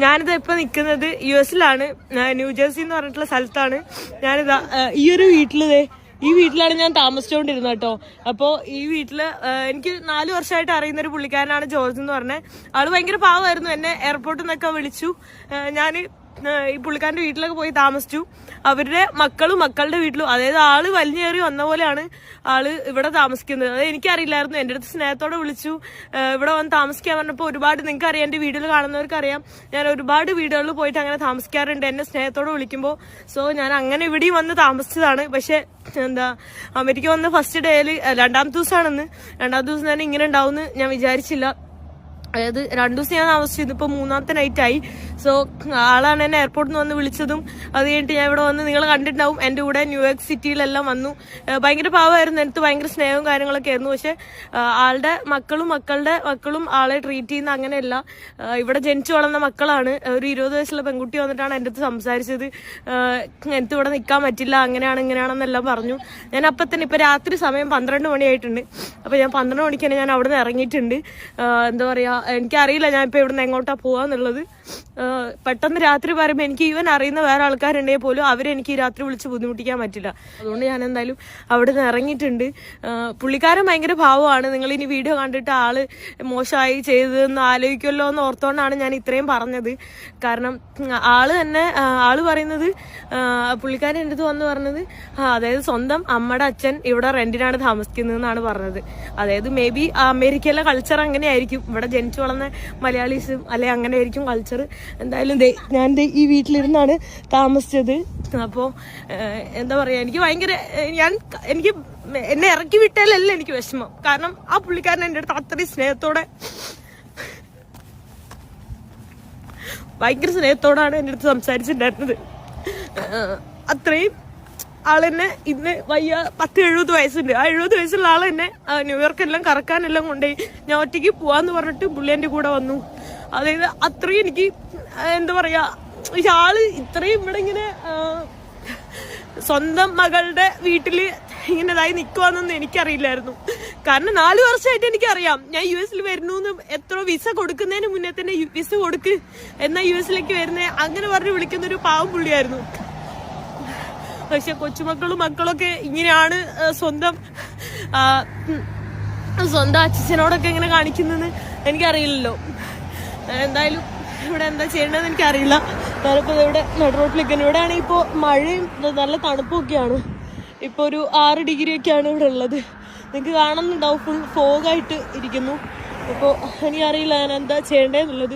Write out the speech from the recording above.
ഞാനിത് ഇപ്പൊ നിൽക്കുന്നത് US-ലാണ്, ന്യൂജേഴ്സി എന്ന് പറഞ്ഞിട്ടുള്ള സ്ഥലത്താണ്. ഞാനിതാ ഈ ഒരു ഈ വീട്ടിലാണ് ഞാൻ താമസിച്ചുകൊണ്ടിരുന്നത് കേട്ടോ. അപ്പോൾ ഈ വീട്ടില് എനിക്ക് 4 വർഷമായിട്ട് അറിയുന്ന ഒരു പുള്ളിക്കാരനാണ് ജോർജ് എന്ന് പറഞ്ഞത്. ആള് ഭയങ്കര പാവമായിരുന്നു. എന്നെ എയർപോർട്ടിൽ നിന്നൊക്കെ വിളിച്ചു. ഞാൻ ഈ പുള്ളിക്കാരന്റെ വീട്ടിലൊക്കെ പോയി താമസിച്ചു. അവരുടെ മക്കളുടെ വീട്ടിലും, അതായത് ആള് വലിഞ്ഞേറി വന്ന പോലെയാണ് ആള് ഇവിടെ താമസിക്കുന്നത്. അത് എനിക്കറിയില്ലായിരുന്നു. എൻ്റെ അടുത്ത് സ്നേഹത്തോടെ വിളിച്ചു ഇവിടെ വന്ന് താമസിക്കാൻ പറഞ്ഞപ്പോൾ ഒരുപാട്, നിങ്ങൾക്ക് അറിയാം, എൻ്റെ വീഡിയോയിൽ കാണുന്നവർക്ക് അറിയാം, ഞാൻ ഒരുപാട് വീടുകളിൽ പോയിട്ട് അങ്ങനെ താമസിക്കാറുണ്ട് എന്നെ സ്നേഹത്തോടെ വിളിക്കുമ്പോൾ. സോ ഞാൻ അങ്ങനെ ഇവിടെയും വന്ന് താമസിച്ചതാണ്. പക്ഷെ അമേരിക്ക വന്ന ഫസ്റ്റ് ഡേയില് 2ാമത്തെ ദിവസമാണെന്ന്, 2ാമത്തെ ദിവസം തന്നെ ഇങ്ങനെ ഉണ്ടാവുമെന്ന് ഞാൻ വിചാരിച്ചില്ല. അതായത് 2 ദിവസം ഞാൻ താമസിച്ചിരുന്നു. ഇപ്പൊ 3ാമത്തെ നൈറ്റായി. സോ ആളാണ് എന്നെ എയർപോർട്ടിൽ നിന്ന് വന്ന് വിളിച്ചതും. അത് കഴിഞ്ഞിട്ട് ഞാൻ ഇവിടെ വന്ന്, നിങ്ങൾ കണ്ടിട്ടുണ്ടാവും, എൻ്റെ കൂടെ ന്യൂയോർക്ക് സിറ്റിയിലെല്ലാം വന്നു. ഭയങ്കര പാവമായിരുന്നു, എനിക്ക് ഭയങ്കര സ്നേഹവും കാര്യങ്ങളൊക്കെ ആയിരുന്നു. പക്ഷെ ആളുടെ മക്കളും ആളെ ട്രീറ്റ് ചെയ്യുന്ന അങ്ങനെയല്ല. ഇവിടെ ജനിച്ചു വളർന്ന മക്കളാണ്. ഒരു 20 വയസ്സുള്ള പെൺകുട്ടി വന്നിട്ടാണ് എൻ്റെ അടുത്ത് സംസാരിച്ചത്. എനിക്ക് ഇവിടെ നിൽക്കാൻ പറ്റില്ല, ഇങ്ങനെയാണെന്നെല്ലാം പറഞ്ഞു. ഞാൻ അപ്പം തന്നെ, ഇപ്പൊ രാത്രി സമയം 12 മണിയായിട്ടുണ്ട്. അപ്പൊ ഞാൻ 12 മണിക്ക് തന്നെ ഞാൻ അവിടെ നിന്ന് ഇറങ്ങിയിട്ടുണ്ട്. എന്താ പറയാ, എനിക്കറിയില്ല ഞാൻ ഇപ്പൊ ഇവിടുന്ന് എങ്ങോട്ടാ പോവാന്നുള്ളത്. പെട്ടെന്ന് രാത്രി പറയുമ്പോൾ എനിക്ക് ഈവൻ അറിയുന്ന വേറെ ആൾക്കാരുണ്ടെങ്കിൽ പോലും അവരെനിക്ക് ഈ രാത്രി വിളിച്ച് ബുദ്ധിമുട്ടിക്കാൻ പറ്റില്ല. അതുകൊണ്ട് ഞാൻ എന്തായാലും അവിടെ നിന്ന് ഇറങ്ങിയിട്ടുണ്ട്. പുള്ളിക്കാരൻ ഭയങ്കര ഭാവമാണ്. നിങ്ങൾ ഇനി വീഡിയോ കണ്ടിട്ട് ആള് മോശമായി ചെയ്തതെന്ന് ആലോചിക്കുമല്ലോ എന്ന് ഓർത്തോണ്ടാണ് ഞാൻ ഇത്രയും പറഞ്ഞത്. കാരണം ആള് പറയുന്നത്, പുള്ളിക്കാരൻ എൻ്റെ അടുത്ത് വന്ന് പറഞ്ഞത്, അതായത് സ്വന്തം അമ്മയുടെ അച്ഛൻ ഇവിടെ റെന്റിനാണ് താമസിക്കുന്നതെന്നാണ് പറഞ്ഞത്. അതായത് മേ ബി അമേരിക്കയിലെ കൾച്ചർ അങ്ങനെ ആയിരിക്കും, ഇവിടെ ജനിച്ചു വളർന്ന മലയാളീസും അല്ലെ അങ്ങനെ ആയിരിക്കും കൾച്ചർ. എന്തായാലും ഞാൻ ഈ വീട്ടിലിരുന്നാണ് താമസിച്ചത്. അപ്പോൾ എന്താ പറയാ, എനിക്ക് ഭയങ്കര, എനിക്ക് എന്നെ ഇറക്കി വിട്ടാലല്ല എനിക്ക് വിഷമം. കാരണം ആ പുള്ളിക്കാരൻ എൻ്റെ അടുത്ത് അത്രയും സ്നേഹത്തോടെ, ഭയങ്കര സ്നേഹത്തോടാണ് എൻ്റെ അടുത്ത് സംസാരിച്ചിട്ടുണ്ടായിരുന്നത്. അത്രയും ആളെന്നെ ഇന്ന് 70 വയസ്സുണ്ട്. ആ 70 വയസ്സുള്ള ആളെന്നെ ന്യൂയോർക്കെല്ലാം കറക്കാനെല്ലാം കൊണ്ടുപോയി. ഞാൻ ഒറ്റയ്ക്ക് പോവാന്ന് പറഞ്ഞിട്ട് പുള്ളി എൻ്റെ കൂടെ വന്നു. അതായത് അത്രയും എനിക്ക് എന്താ പറയാ, ആള് ഇത്രയും ഇവിടെ ഇങ്ങനെ സ്വന്തം മകളുടെ വീട്ടില് ഇങ്ങനെ ഇതായി നിൽക്കുവാന്നൊന്നും എനിക്കറിയില്ലായിരുന്നു. കാരണം 4 വർഷമായിട്ട് എനിക്കറിയാം ഞാൻ US-ൽ വരുന്നു എന്ന്. എത്ര വിസ കൊടുക്കുന്നതിന് മുന്നേ തന്നെ വിസ കൊടുക്ക് എന്നാ US-ലേക്ക് വരുന്നേ അങ്ങനെ പറഞ്ഞ് വിളിക്കുന്ന ഒരു പാവം പുള്ളിയായിരുന്നു. പക്ഷെ മക്കളൊക്കെ ഇങ്ങനെയാണ് സ്വന്തം അച്ഛനോടൊക്കെ ഇങ്ങനെ കാണിക്കുന്നതെന്ന് എനിക്കറിയില്ലല്ലോ. എന്തായാലും ഇവിടെ എന്താ ചെയ്യേണ്ടതെന്ന് എനിക്കറിയില്ല. ഞാനിപ്പോൾ ഇവിടെ നടുറോട്ടിലേക്ക്, ഇവിടെയാണെങ്കിൽ ഇപ്പോൾ മഴയും നല്ല തണുപ്പൊക്കെയാണ്. ഇപ്പോൾ ഒരു 6 ഡിഗ്രി ഒക്കെയാണ് ഇവിടെ ഉള്ളത്. നിങ്ങൾക്ക് കാണുന്നുണ്ടാവും, ഫുൾ ഫോഗായിട്ട് ഇരിക്കുന്നു. അപ്പോൾ എനിക്കറിയില്ല ഞാൻ എന്താ ചെയ്യേണ്ടതെന്നുള്ളത്.